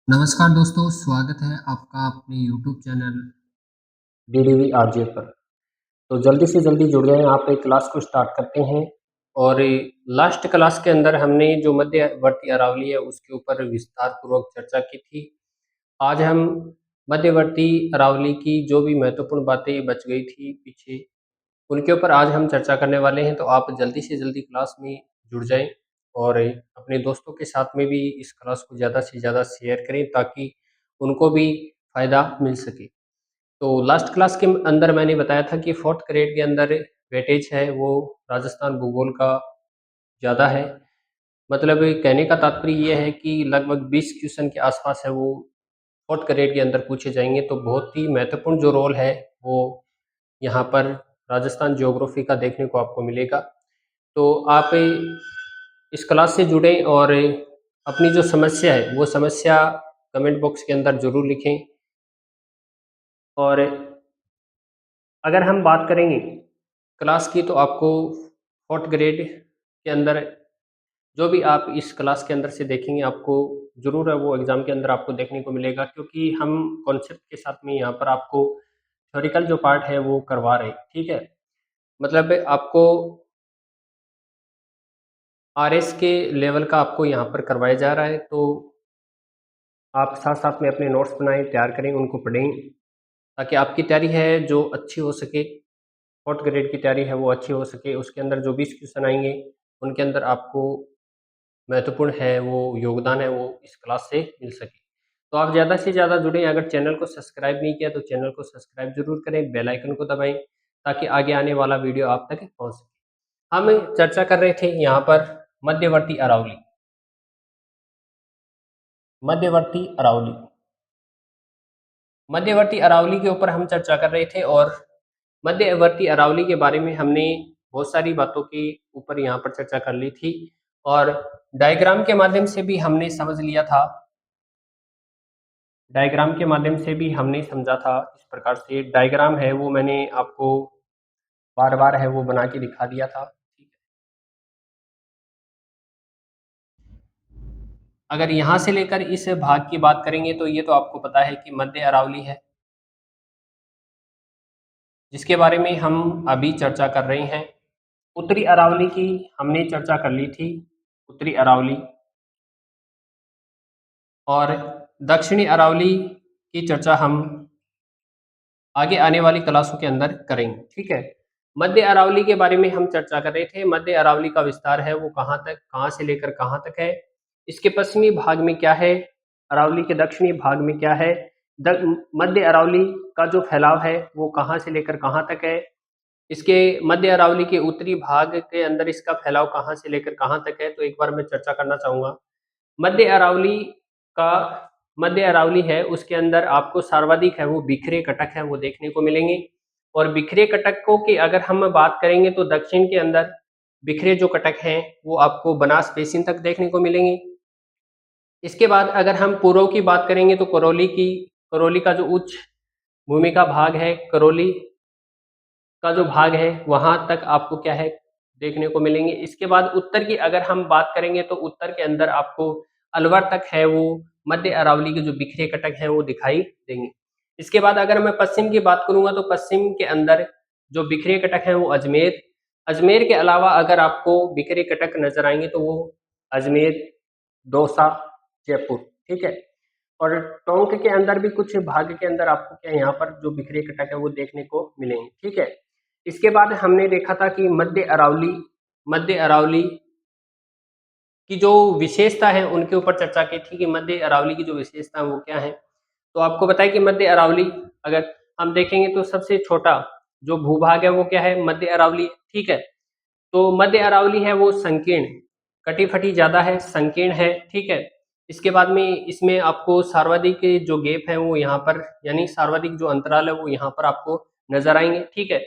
नमस्कार दोस्तों, स्वागत है आपका अपने यूट्यूब चैनल डीडीवी आरजे पर। तो जल्दी से जल्दी जुड़ जाएँ, आप एक क्लास को स्टार्ट करते हैं। और लास्ट क्लास के अंदर हमने जो मध्यवर्ती अरावली है उसके ऊपर विस्तार पूर्वक चर्चा की थी। आज हम मध्यवर्ती अरावली की जो भी महत्वपूर्ण बातें बच गई थी पीछे, उनके ऊपर आज हम चर्चा करने वाले हैं। तो आप जल्दी से जल्दी क्लास में जुड़ जाएँ और अपने दोस्तों के साथ में भी इस क्लास को ज़्यादा से ज़्यादा शेयर करें ताकि उनको भी फ़ायदा मिल सके। तो लास्ट क्लास के अंदर मैंने बताया था कि 4th ग्रेड के अंदर वेटेज है वो राजस्थान भूगोल का ज़्यादा है। मतलब कहने का तात्पर्य ये है कि लगभग 20 क्वेश्चन के आसपास है वो 4th ग्रेड के अंदर पूछे जाएँगे। तो बहुत ही महत्वपूर्ण जो रोल है वो यहाँ पर राजस्थान ज्योग्राफी का देखने को आपको मिलेगा। तो आप इस क्लास से जुड़ें और अपनी जो समस्या है वो समस्या कमेंट बॉक्स के अंदर ज़रूर लिखें। और अगर हम बात करेंगे क्लास की तो आपको 4th ग्रेड के अंदर जो भी आप इस क्लास के अंदर से देखेंगे आपको ज़रूर है वो एग्ज़ाम के अंदर आपको देखने को मिलेगा, क्योंकि हम कॉन्सेप्ट के साथ में यहाँ पर आपको थ्योरिकल जो पार्ट है वो करवा रहे हैं, ठीक है? मतलब आपको आरएस के लेवल का आपको यहाँ पर करवाया जा रहा है। तो आप साथ-साथ में अपने नोट्स बनाएँ, तैयार करें, उनको पढ़ें ताकि आपकी तैयारी है जो अच्छी हो सके। 4th ग्रेड की तैयारी है वो अच्छी हो सके। उसके अंदर जो 20 क्वेश्चन आएँगे, उनके अंदर आपको महत्वपूर्ण है वो योगदान है वो इस क्लास से मिल सके। तो आप ज़्यादा से ज़्यादा जुड़ें। अगर चैनल को सब्सक्राइब नहीं किया तो चैनल को सब्सक्राइब ज़रूर करें, बेल आइकन को दबाएँ ताकि आगे आने वाला वीडियो आप तक पहुँच सके। हम चर्चा कर रहे थे यहाँ पर मध्यवर्ती अरावली। मध्यवर्ती अरावली। मध्यवर्ती अरावली के ऊपर हम चर्चा कर रहे थे और मध्यवर्ती अरावली के बारे में हमने बहुत सारी बातों के ऊपर यहाँ पर चर्चा कर ली थी और डायग्राम के माध्यम से भी हमने समझ लिया था। डायग्राम के माध्यम से भी हमने समझा था। इस प्रकार से डायग्राम है वो मैंने आपको बार-बार है वो बना के दिखा दिया था। ठीक है। अगर यहाँ से लेकर इस भाग की बात करेंगे तो ये तो आपको पता है कि मध्य अरावली है, जिसके बारे में हम अभी चर्चा कर रहे हैं। उत्तरी अरावली की हमने चर्चा कर ली थी, उत्तरी अरावली। और दक्षिणी अरावली की चर्चा हम आगे आने वाली क्लासों के अंदर करेंगे, ठीक है। मध्य अरावली के बारे में हम चर्चा कर रहे थे। मध्य अरावली का विस्तार है वो कहाँ से लेकर कहाँ तक है, इसके पश्चिमी भाग में क्या है, अरावली के दक्षिणी भाग में क्या है, मध्य अरावली का जो फैलाव है वो कहाँ से लेकर कहाँ तक है, इसके मध्य अरावली के उत्तरी भाग के अंदर इसका फैलाव कहाँ से लेकर कहाँ तक है। तो एक बार मैं चर्चा करना चाहूँगा। मध्य अरावली का मध्य अरावली है उसके अंदर आपको सर्वाधिक है वो बिखरे कटक है वो देखने को मिलेंगे। और बिखरे कटकों की अगर हम बात करेंगे तो दक्षिण के अंदर बिखरे जो कटक हैं वो आपको बनास बेसिन तक देखने को मिलेंगे। इसके बाद अगर हम पूर्व की बात करेंगे तो करौली का जो उच्च भूमि का भाग है, करौली का जो भाग है वहाँ तक आपको क्या है देखने को मिलेंगे। इसके बाद उत्तर की अगर हम बात करेंगे तो उत्तर के अंदर आपको अलवर तक है वो मध्य अरावली के जो बिखरे कटक हैं वो दिखाई देंगे। इसके बाद अगर मैं पश्चिम की बात करूँगा तो पश्चिम के अंदर जो बिखरे कटक हैं वो अजमेर, अजमेर के अलावा अगर आपको बिखरे कटक नज़र आएँगे तो वो अजमेर, दौसा, जयपुर, ठीक है। और टोंक के अंदर भी कुछ भाग के अंदर आपको क्या यहाँ पर जो बिखरे कटक है वो देखने को मिलेंगे, ठीक है। इसके बाद हमने देखा था कि मध्य अरावली की जो विशेषता है उनके ऊपर चर्चा की थी कि मध्य अरावली की जो विशेषता है वो क्या है। तो आपको बताया कि मध्य अरावली अगर हम देखेंगे तो सबसे छोटा जो भूभाग है वो क्या है, मध्य अरावली, ठीक है। तो मध्य अरावली है वो संकीर्ण, कटी-फटी ज़्यादा है, संकीर्ण है, ठीक है। इसके बाद में इसमें आपको सर्वाधिक जो गैप है वो यहाँ पर यानी सर्वाधिक जो अंतराल है वो यहाँ पर आपको नज़र आएँगे, ठीक है।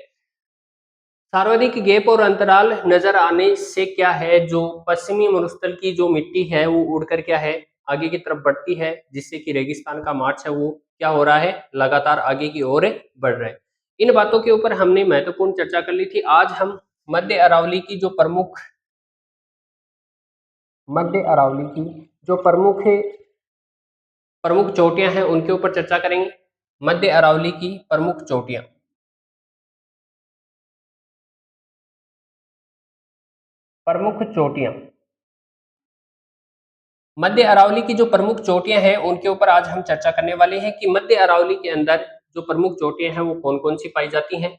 सर्वाधिक गैप और अंतराल नज़र आने से क्या है, जो पश्चिमी मरुस्थल की जो मिट्टी है वो उड़कर क्या है आगे की तरफ बढ़ती है, जिससे कि रेगिस्तान का मार्च है वो क्या हो रहा है लगातार आगे की ओर बढ़ रहा है। इन बातों के ऊपर हमने महत्वपूर्ण चर्चा कर ली थी। आज हम मध्य अरावली की जो प्रमुख मध्य अरावली की जो प्रमुख प्रमुख चोटियां हैं उनके ऊपर चर्चा करेंगे। मध्य अरावली की प्रमुख चोटियां। प्रमुख चोटियां, मध्य अरावली की जो प्रमुख चोटियां हैं उनके ऊपर आज हम चर्चा करने वाले हैं कि मध्य अरावली के अंदर जो प्रमुख चोटियां हैं वो कौन कौन सी पाई जाती हैं।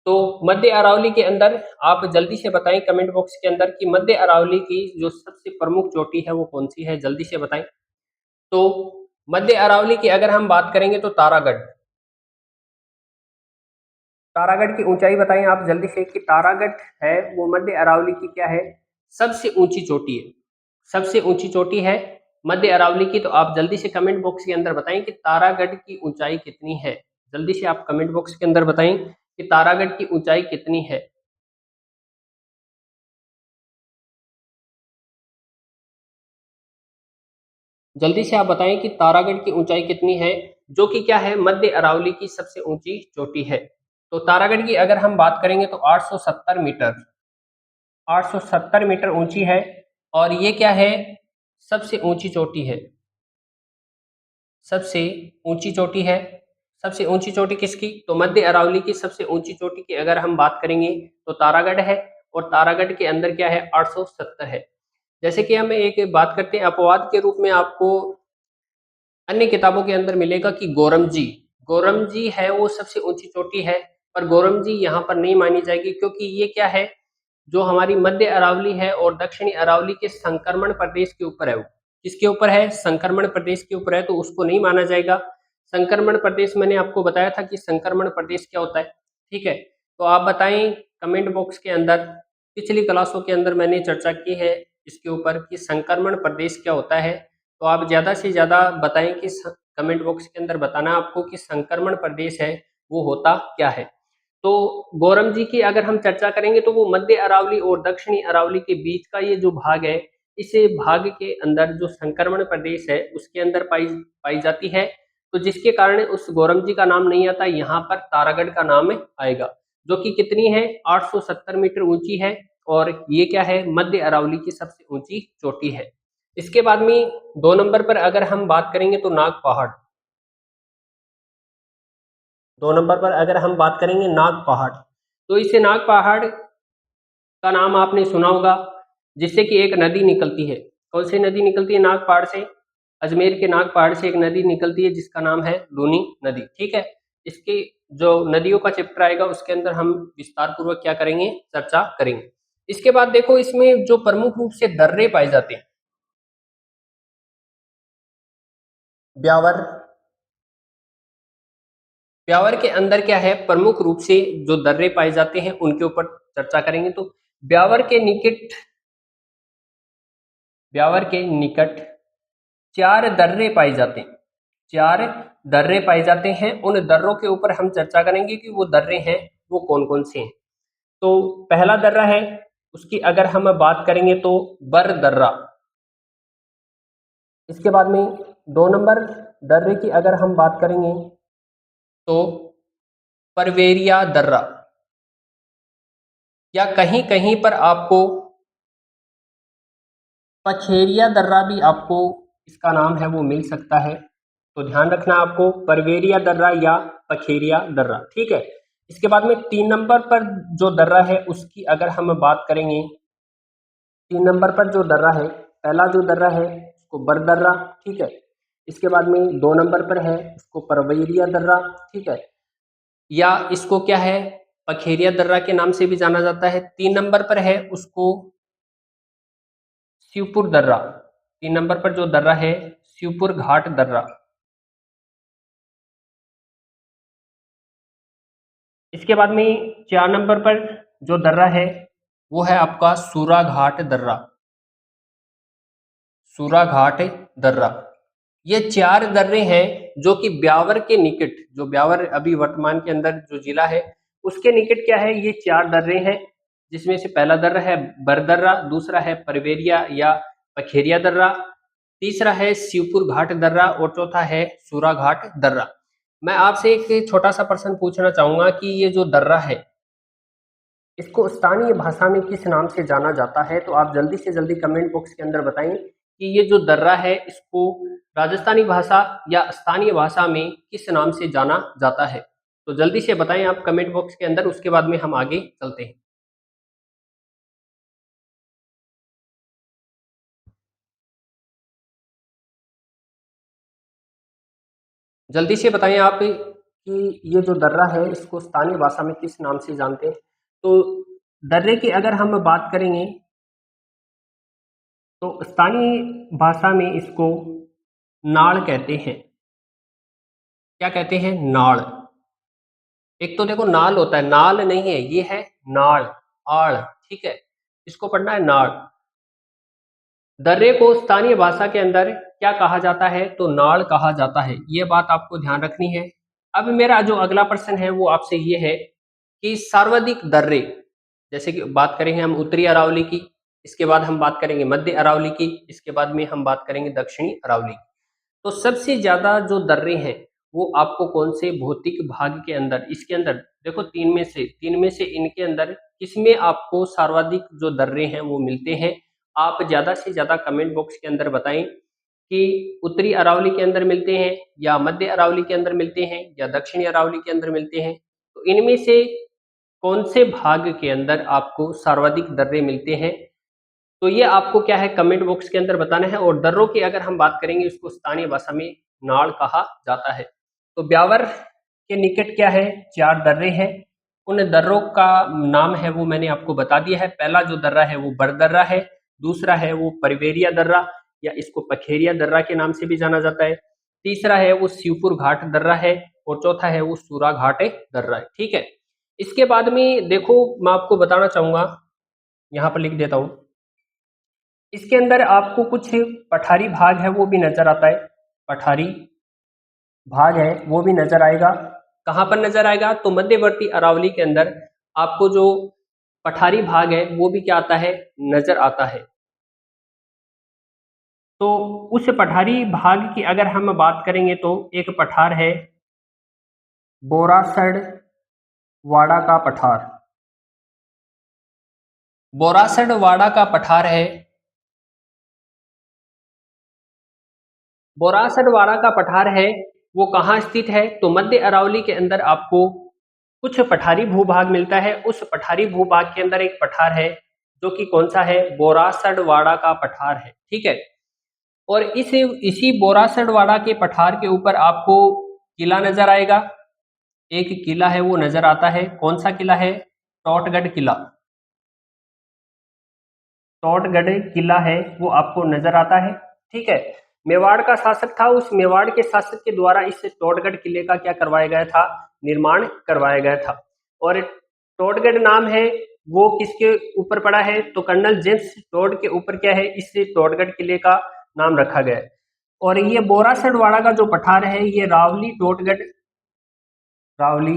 तो मध्य अरावली के अंदर आप जल्दी से बताएं कमेंट बॉक्स के अंदर कि मध्य अरावली की जो सबसे प्रमुख चोटी है वो कौन सी है, जल्दी से बताएं। तो मध्य अरावली की अगर हम बात करेंगे तो तारागढ़, तारागढ़ की ऊंचाई बताएं आप जल्दी से कि तारागढ़ है वो मध्य अरावली की क्या है, सबसे ऊंची चोटी है, सबसे ऊंची चोटी है मध्य अरावली की। तो आप जल्दी से कमेंट बॉक्स के अंदर बताएं कि तारागढ़ की ऊंचाई कितनी है। जल्दी से आप कमेंट बॉक्स के अंदर बताएं कि तारागढ़ की ऊंचाई कितनी है। जल्दी से आप बताएं कि तारागढ़ की ऊंचाई कितनी है, जो कि क्या है मध्य अरावली की सबसे ऊंची चोटी है। तो तारागढ़ की अगर हम बात करेंगे तो 870 मीटर, 870 मीटर ऊंची है और ये क्या है, सबसे ऊंची चोटी है, सबसे ऊंची चोटी है। सबसे ऊंची चोटी किसकी, तो मध्य अरावली की सबसे ऊंची चोटी की अगर हम बात करेंगे तो तारागढ़ है और तारागढ़ के अंदर क्या है 870 है। जैसे कि हम एक बात करते हैं अपवाद के रूप में आपको अन्य किताबों के अंदर मिलेगा कि गोरमजी, गोरमजी है वो सबसे ऊंची चोटी है, पर गोरमजी यहाँ पर नहीं मानी जाएगी क्योंकि ये क्या है जो हमारी मध्य अरावली है और दक्षिणी अरावली के संक्रमण प्रदेश के ऊपर है। वो किसके ऊपर है, संक्रमण प्रदेश के ऊपर है, तो उसको नहीं माना जाएगा। संक्रमण प्रदेश मैंने आपको बताया था कि संक्रमण प्रदेश क्या होता है, ठीक है। तो आप बताएं कमेंट बॉक्स के अंदर, पिछली क्लासों के अंदर मैंने चर्चा की है इसके ऊपर कि संक्रमण प्रदेश क्या होता है। तो आप ज़्यादा से ज़्यादा बताएं कि कमेंट बॉक्स के अंदर बताना आपको कि संक्रमण प्रदेश है वो होता क्या है। तो गौरम जी की अगर हम चर्चा करेंगे तो वो मध्य अरावली और दक्षिणी अरावली के बीच का ये जो भाग है, इस भाग के अंदर जो संक्रमण प्रदेश है उसके अंदर पाई पाई जाती है। तो जिसके कारण उस गौरम जी का नाम नहीं आता, यहाँ पर तारागढ़ का नाम आएगा, जो कि कितनी है 870 मीटर ऊंची है और ये क्या है मध्य अरावली की सबसे ऊंची चोटी है। इसके बाद में 2 नंबर पर अगर हम बात करेंगे तो नाग पहाड़, 2 नंबर पर अगर हम बात करेंगे नाग पहाड़, तो इसे नाग पहाड़ का नाम आपने सुना होगा, जिससे कि एक नदी निकलती है। कौन सी नदी निकलती है नाग पहाड़ से, अजमेर के नाग पहाड़ से एक नदी निकलती है जिसका नाम है लूनी नदी, ठीक है। इसके जो नदियों का चैप्टर आएगा उसके अंदर हम विस्तार पूर्वक क्या करेंगे, चर्चा करेंगे। इसके बाद देखो इसमें जो प्रमुख रूप से दर्रे पाए जाते हैं, ब्यावर, ब्यावर के अंदर क्या है प्रमुख रूप से जो दर्रे पाए जाते हैं उनके ऊपर चर्चा करेंगे। तो ब्यावर के निकट, ब्यावर के निकट 4 दर्रे पाए जाते हैं, 4 दर्रे पाए जाते हैं। उन दर्रों के ऊपर हम चर्चा करेंगे कि वो दर्रे हैं वो कौन कौन से हैं। तो पहला दर्रा है उसकी अगर हम बात करेंगे तो बर दर्रा। इसके बाद में 2 नंबर दर्रे की अगर हम बात करेंगे तो परवेरिया दर्रा, या कहीं कहीं पर आपको पछेरिया दर्रा भी आपको इसका नाम है वो मिल सकता है। तो ध्यान रखना आपको परवेरिया दर्रा या पछेरिया दर्रा, ठीक है। इसके बाद में 3 नंबर पर जो दर्रा है उसकी अगर हम बात करेंगे, 3 नंबर पर जो दर्रा है, पहला जो दर्रा है उसको बर दर्रा, ठीक है। इसके बाद में 2 नंबर पर है उसको परवेरिया दर्रा, ठीक है, या इसको क्या है पखेरिया दर्रा के नाम से भी जाना जाता है। 3 नंबर पर है उसको शिवपुर दर्रा, 3 नंबर पर जो दर्रा है शिवपुर घाट दर्रा। इसके बाद में 4 नंबर पर जो दर्रा है वो है आपका सूरा घाट दर्रा, सूरा घाट दर्रा। ये 4 दर्रे हैं जो कि ब्यावर के निकट, जो ब्यावर अभी वर्तमान के अंदर जो जिला है उसके निकट क्या है, ये 4 दर्रे हैं, जिसमें से पहला दर्रा है बरदर्रा, दूसरा है परवेरिया या पखेरिया दर्रा, तीसरा है शिवपुर घाट दर्रा और चौथा है सूरा घाट दर्रा। मैं आपसे एक छोटा सा प्रश्न पूछना चाहूंगा कि ये जो दर्रा है इसको स्थानीय भाषा में किस नाम से जाना जाता है। तो आप जल्दी से जल्दी कमेंट बॉक्स के अंदर बताएं कि ये जो दर्रा है इसको राजस्थानी भाषा या स्थानीय भाषा में किस नाम से जाना जाता है? तो जल्दी से बताएं आप कमेंट बॉक्स के अंदर, उसके बाद में हम आगे चलते हैं। जल्दी से बताएं आप कि ये जो दर्रा है इसको स्थानीय भाषा में किस नाम से जानते हैं? तो दर्रे की अगर हम बात करेंगे तो स्थानीय भाषा में इसको नाड़ कहते हैं। क्या कहते हैं? नाड़। एक तो देखो नाल होता है, नाल नहीं है, ये है नाड़, आड़, ठीक है, इसको पढ़ना है नाड़। दर्रे को स्थानीय भाषा के अंदर क्या कहा जाता है? तो नाड़ कहा जाता है, ये बात आपको ध्यान रखनी है। अब मेरा जो अगला प्रश्न है वो आपसे ये है कि सर्वाधिक दर्रे, जैसे कि बात करेंगे हम उत्तरी अरावली की, इसके बाद हम बात करेंगे मध्य अरावली की, इसके बाद में हम बात करेंगे दक्षिणी अरावली की। तो सबसे ज्यादा जो दर्रे हैं वो आपको कौन से भौतिक भाग के अंदर, इसके अंदर देखो तीन में से इनके अंदर किसमें आपको सर्वाधिक जो दर्रे हैं वो मिलते हैं? आप ज्यादा से ज्यादा कमेंट बॉक्स के अंदर बताएं कि उत्तरी अरावली के अंदर मिलते हैं या मध्य अरावली के अंदर मिलते हैं या दक्षिणी अरावली के अंदर मिलते हैं। तो इनमें से कौन से भाग के अंदर आपको सर्वाधिक दर्रे मिलते हैं? तो ये आपको क्या है कमेंट बॉक्स के अंदर बताना है। और दर्रों की अगर हम बात करेंगे इसको स्थानीय भाषा में नाड़ कहा जाता है। तो ब्यावर के निकट क्या है? 4 दर्रे हैं। उन दर्रों का नाम है वो मैंने आपको बता दिया है। पहला जो दर्रा है वो बड़दर्रा है, दूसरा है वो परिवेरिया दर्रा या इसको पखेरिया दर्रा के नाम से भी जाना जाता है, तीसरा है वो शिवपुर घाट दर्रा है और चौथा है वो सूरा घाट दर्रा है, ठीक है। इसके बाद में देखो मैं आपको बताना चाहूंगा, यहाँ पर लिख देता हूं, इसके अंदर आपको कुछ पठारी भाग है वो भी नजर आता है, पठारी भाग है वो भी नजर आएगा। कहाँ पर नजर आएगा? तो मध्यवर्ती अरावली के अंदर आपको जो पठारी भाग है वो भी क्या आता है? नजर आता है। तो उस पठारी भाग की अगर हम बात करेंगे तो एक पठार है बोरासड़ वाड़ा का पठार, बोरासड़ वाड़ा का पठार है। बोरासरवाड़ा का पठार है वो कहाँ स्थित है? तो मध्य अरावली के अंदर आपको कुछ पठारी भूभाग मिलता है। उस पठारी भूभाग के अंदर एक पठार है जो कि कौन सा है? बोरासरवाड़ा का पठार है, ठीक है। और इसी बोरासरवाड़ा के पठार के ऊपर आपको किला नजर आएगा। एक किला है वो नजर आता है। कौन सा किला है? टोटगढ़ किला। टोटगढ़ किला है वो आपको नजर आता है, ठीक है। मेवाड़ का शासक था, उस मेवाड़ के शासक के द्वारा इस टोटगढ़ किले का क्या करवाया गया था? निर्माण करवाया गया था। और टोटगढ़ नाम है वो किसके ऊपर पड़ा है? तो कर्नल जेम्स टोड के ऊपर क्या है? इस टोटगढ़ किले का नाम रखा गया है। और ये बोरासरवाड़ा का जो पठार है ये रावली टोटगढ़, रावली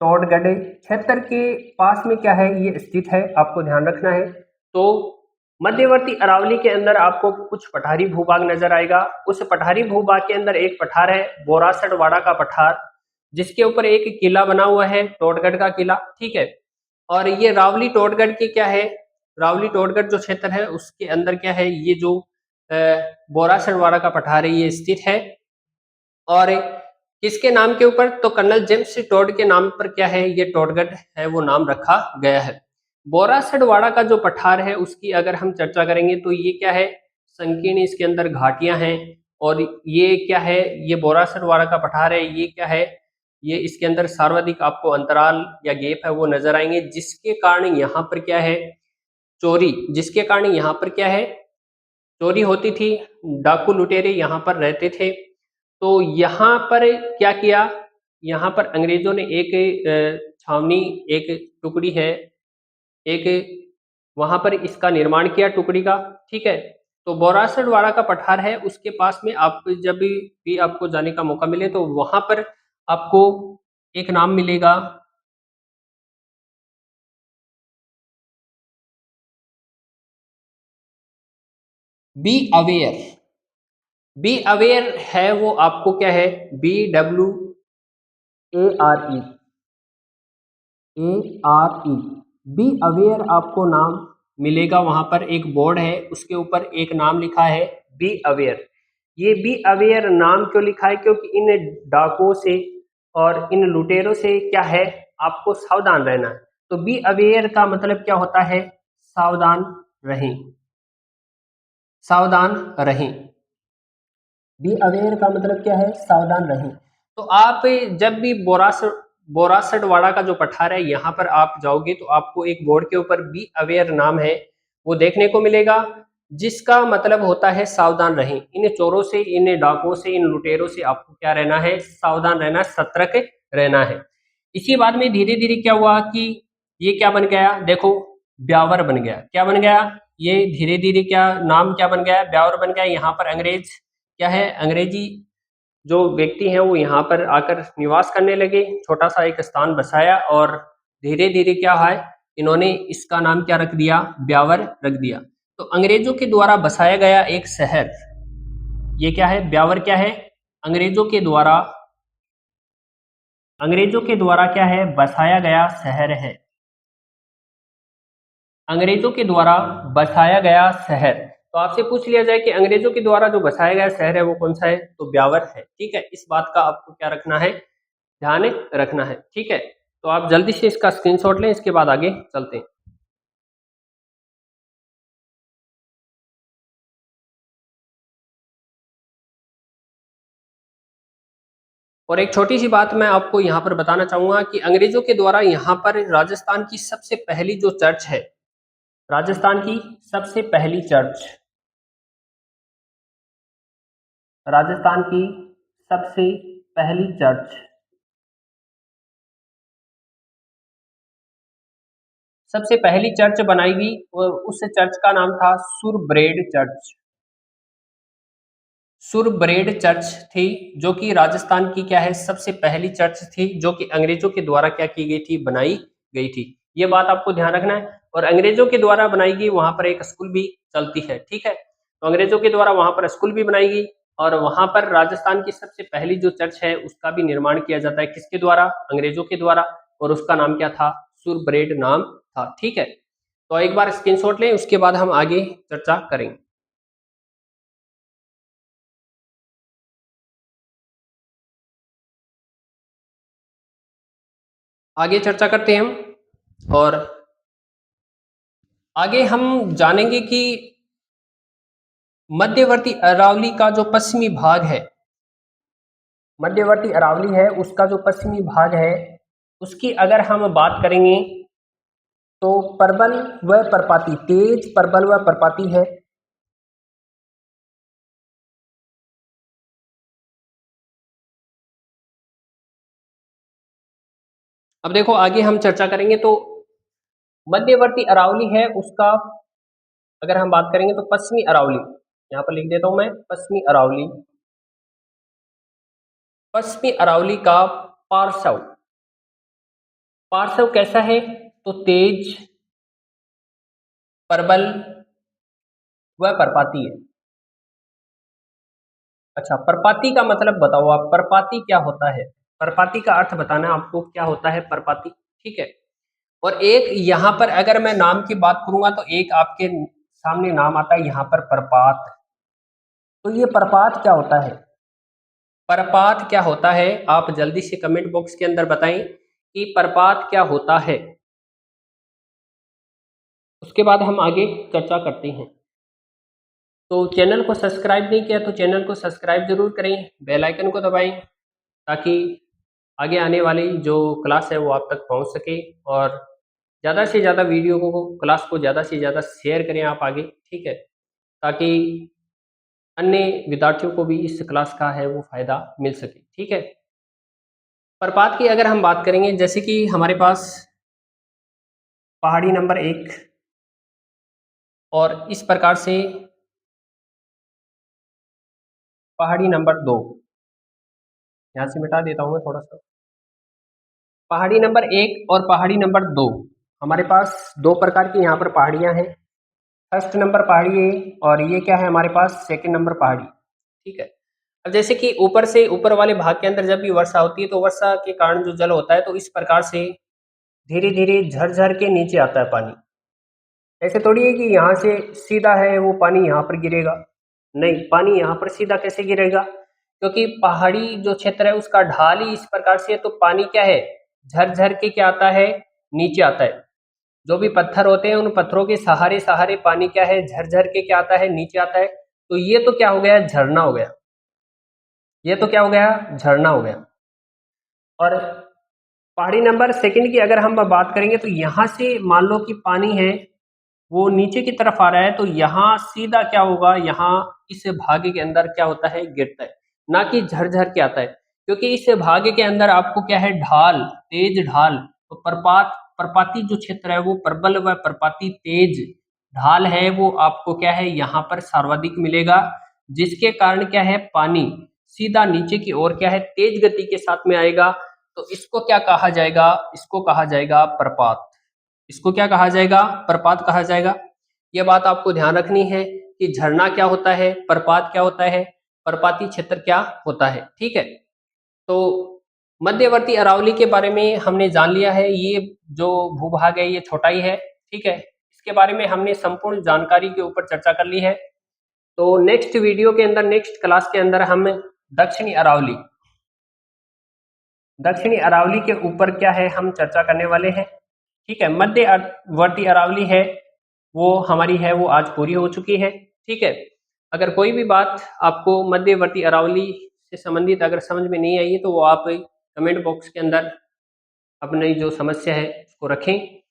टोडगढ़ क्षेत्र के पास में क्या है? ये स्थित है, आपको ध्यान रखना है। तो मध्यवर्ती अरावली के अंदर आपको कुछ पठारी भूभाग नजर आएगा। उस पठारी भूभाग के अंदर एक पठार है बोरासड़वाड़ा का पठार, जिसके ऊपर एक किला बना हुआ है टोडगढ़ का किला, ठीक है। और ये रावली टोडगढ़ की क्या है? रावली टोडगढ़ जो क्षेत्र है उसके अंदर क्या है? ये जो बोरासड़वाड़ा का पठार है ये स्थित है। और किसके नाम के ऊपर? तो कर्नल जेम्स टोड के नाम पर क्या है? ये टोडगढ़ है वो नाम रखा गया है। बोरासड़वाड़ा का जो पठार है उसकी अगर हम चर्चा करेंगे तो ये क्या है? संकीर्ण इसके अंदर घाटियां हैं। और ये क्या है? ये बोरासड़वाड़ा का पठार है, ये क्या है? ये इसके अंदर सर्वाधिक आपको अंतराल या गैप है वो नजर आएंगे, जिसके कारण यहाँ पर क्या है? चोरी, जिसके कारण यहाँ पर क्या है? चोरी होती थी, डाकू लुटेरे यहाँ पर रहते थे। तो यहाँ पर क्या किया? यहाँ पर अंग्रेजों ने एक छावनी, एक टुकड़ी है, एक वहां पर इसका निर्माण किया टुकड़ी का, ठीक है। तो बोरासड़वाड़ा का पठार है उसके पास में आप जब भी आपको जाने का मौका मिले तो वहां पर आपको एक नाम मिलेगा, बी अवेयर। बी अवेयर है वो आपको क्या है? BWARE, ARE, बी अवेयर आपको नाम मिलेगा, वहां पर एक बोर्ड है, उसके ऊपर एक नाम लिखा है बी अवेयर। ये बी अवेयर नाम क्यों लिखा है? क्योंकि इन डाकुओं से और इन लुटेरों से क्या है, आपको सावधान रहना है। तो बी अवेयर का मतलब क्या होता है? सावधान रहें, सावधान रहें। बी अवेयर का मतलब क्या है? सावधान रहें। तो आप जब भी बोरासटवाड़ा का जो पठार है यहाँ पर आप जाओगे तो आपको एक बोर्ड के ऊपर बी अवेयर नाम है वो देखने को मिलेगा, जिसका मतलब होता है सावधान रहें। इन चोरों से, इन डाकुओं से, इन लुटेरों से आपको क्या रहना है? सावधान रहना, सतर्क रहना है। इसी बात में धीरे धीरे क्या हुआ कि ये क्या बन गया? देखो, ब्यावर बन गया। क्या बन गया? ये धीरे धीरे क्या नाम क्या बन गया? ब्यावर बन गया। यहाँ पर अंग्रेज क्या है, अंग्रेजी जो व्यक्ति हैं वो यहाँ पर आकर निवास करने लगे, छोटा सा एक स्थान बसाया और धीरे धीरे क्या है, इन्होंने इसका नाम क्या रख दिया? ब्यावर रख दिया। तो अंग्रेजों के द्वारा बसाया गया एक शहर, ये क्या है? ब्यावर क्या है? अंग्रेजों के द्वारा क्या है? बसाया गया शहर है। अंग्रेजों के द्वारा बसाया गया शहर। तो आपसे पूछ लिया जाए कि अंग्रेजों के द्वारा जो बसाया गया शहर है वो कौन सा है? तो ब्यावर है। ठीक है, इस बात का आपको क्या रखना है? ध्यान रखना है। ठीक है, तो आप जल्दी से इसका स्क्रीनशॉट लें, इसके बाद आगे चलते हैं। और एक छोटी सी बात मैं आपको यहाँ पर बताना चाहूंगा कि अंग्रेजों के द्वारा यहाँ पर राजस्थान की सबसे पहली जो चर्च है, राजस्थान की सबसे पहली चर्च, राजस्थान की सबसे पहली चर्च, सबसे पहली चर्च बनाई गई और उस चर्च का नाम था सुरब्रेड चर्च। सुरब्रेड चर्च थी, जो कि राजस्थान की क्या है? सबसे पहली चर्च थी, जो कि अंग्रेजों के द्वारा क्या की गई थी? बनाई गई थी। ये बात आपको ध्यान रखना है। और अंग्रेजों के द्वारा बनाई गई वहां पर एक स्कूल भी चलती है। ठीक है, तो अंग्रेजों के द्वारा वहां पर स्कूल भी बनाई गई और वहां पर राजस्थान की सबसे पहली जो चर्च है उसका भी निर्माण किया जाता है। किसके द्वारा? अंग्रेजों के द्वारा। और उसका नाम क्या था? सुरब्रेड नाम था। ठीक है, तो एक बार स्क्रीनशॉट लें, उसके बाद हम आगे चर्चा करेंगे। आगे चर्चा करते हैं हम। और आगे हम जानेंगे कि मध्यवर्ती अरावली का जो पश्चिमी भाग है, मध्यवर्ती अरावली है उसका जो पश्चिमी भाग है, उसकी अगर हम बात करेंगे तो परबल व परपाती, तेज परबल व परपाती है। अब देखो, आगे हम चर्चा करेंगे तो मध्यवर्ती अरावली है उसका अगर हम बात करेंगे तो पश्चिमी अरावली, यहाँ पर लिख देता हूं मैं, पश्चिमी अरावली, पश्चिमी अरावली का पार्श्व, पार्श्व कैसा है? तो तेज, परबल व परपाती है। अच्छा, परपाती का मतलब बताओ आप, परपाती क्या होता है? परपाती का अर्थ बताना आपको, क्या होता है परपाती। ठीक है, और एक यहाँ पर अगर मैं नाम की बात करूंगा तो एक आपके सामने नाम आता है यहाँ पर, प्रपात। तो ये प्रपात क्या होता है? प्रपात क्या होता है? आप जल्दी से कमेंट बॉक्स के अंदर बताएं कि प्रपात क्या होता है। उसके बाद हम आगे चर्चा करते हैं। तो चैनल को सब्सक्राइब नहीं किया तो चैनल को सब्सक्राइब जरूर करें, बेल आइकन को दबाएं ताकि आगे आने वाली जो क्लास है वो आप तक पहुंच सके। और ज़्यादा से ज़्यादा वीडियो को, क्लास को ज़्यादा से ज़्यादा शेयर करें आप आगे। ठीक है, ताकि अन्य विद्यार्थियों को भी इस क्लास का है वो फ़ायदा मिल सके। ठीक है, प्रपात की अगर हम बात करेंगे, जैसे कि हमारे पास पहाड़ी नंबर 1 और इस प्रकार से पहाड़ी नंबर 2, यहाँ से मिटा देता हूँ मैं थोड़ा सा। पहाड़ी नंबर 1 और पहाड़ी नंबर 2, हमारे पास दो प्रकार की यहाँ पर पहाड़ियाँ हैं। फर्स्ट नंबर पहाड़ी है और ये क्या है हमारे पास? सेकंड नंबर पहाड़ी। ठीक है, अब जैसे कि ऊपर से, ऊपर वाले भाग के अंदर जब भी वर्षा होती है तो वर्षा के कारण जो जल होता है तो इस प्रकार से धीरे धीरे झरझर के नीचे आता है पानी, ऐसे थोड़ी है कि यहाँ से सीधा है वो पानी यहाँ पर गिरेगा, नहीं, पानी यहाँ पर सीधा कैसे गिरेगा, क्योंकि पहाड़ी जो क्षेत्र है उसका ढाल ही इस प्रकार से है, तो पानी क्या है, झर-झर के क्या आता है, नीचे आता है। जो भी पत्थर होते हैं उन पत्थरों के सहारे सहारे पानी क्या है, झर-झर के क्या आता है, नीचे आता है। तो ये तो क्या हो गया, झरना हो गया। ये तो क्या हो गया, झरना हो गया। और पहाड़ी नंबर सेकंड की अगर हम बात करेंगे तो यहाँ से मान लो कि पानी है वो नीचे की तरफ आ रहा है, तो यहाँ सीधा क्या होगा, यहाँ इस भाग के अंदर क्या होता है, गिरता है, ना कि झर-झर के आता है। क्योंकि इस भाग के अंदर आपको क्या है, ढाल, तेज ढाल, तो प्रपाती जो क्षेत्र है वो प्रबल व प्रपाती तेज ढाल है, वो आपको क्या है यहाँ पर सर्वाधिक मिलेगा, जिसके कारण क्या है, पानी सीधा नीचे की ओर क्या है, तेज गति के साथ में आएगा। तो इसको क्या कहा जाएगा, इसको कहा जाएगा प्रपात। इसको क्या कहा जाएगा, प्रपात कहा जाएगा। ये बात आपको ध्यान रखनी है कि झरना क्या होता है, प्रपात क्या होता है, प्रपाती क्षेत्र क्या होता है, ठीक है। तो मध्यवर्ती अरावली के बारे में हमने जान लिया है, ये जो भूभाग है ये छोटा ही है, ठीक है। इसके बारे में हमने संपूर्ण जानकारी के ऊपर चर्चा कर ली है। तो नेक्स्ट वीडियो के अंदर, नेक्स्ट क्लास के अंदर हम दक्षिणी अरावली, दक्षिणी अरावली के ऊपर क्या है हम चर्चा करने वाले हैं, ठीक है। मध्यवर्ती अरावली है वो हमारी है वो आज पूरी हो चुकी है, ठीक है। अगर कोई भी बात आपको मध्यवर्ती अरावली से संबंधित अगर समझ में नहीं आई है तो वो आप कमेंट बॉक्स के अंदर अपनी जो समस्या है उसको रखें।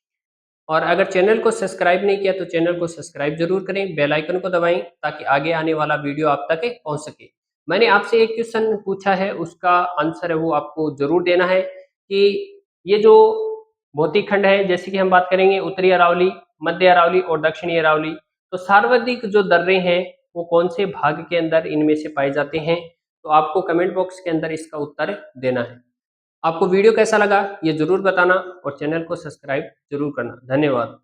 और अगर चैनल को सब्सक्राइब नहीं किया तो चैनल को सब्सक्राइब जरूर करें, बेल आइकन को दबाएं ताकि आगे आने वाला वीडियो आप तक पहुंच सके। मैंने आपसे एक क्वेश्चन पूछा है, उसका आंसर है वो आपको जरूर देना है कि ये जो भौतिक खंड है, जैसे कि हम बात करेंगे उत्तरी अरावली, मध्य अरावली और दक्षिणी अरावली, तो सार्वधिक जो दर्रे हैं वो कौन से भाग के अंदर इनमें से पाए जाते हैं, तो आपको कमेंट बॉक्स के अंदर इसका उत्तर देना है। आपको वीडियो कैसा लगा ये जरूर बताना और चैनल को सब्सक्राइब जरूर करना। धन्यवाद।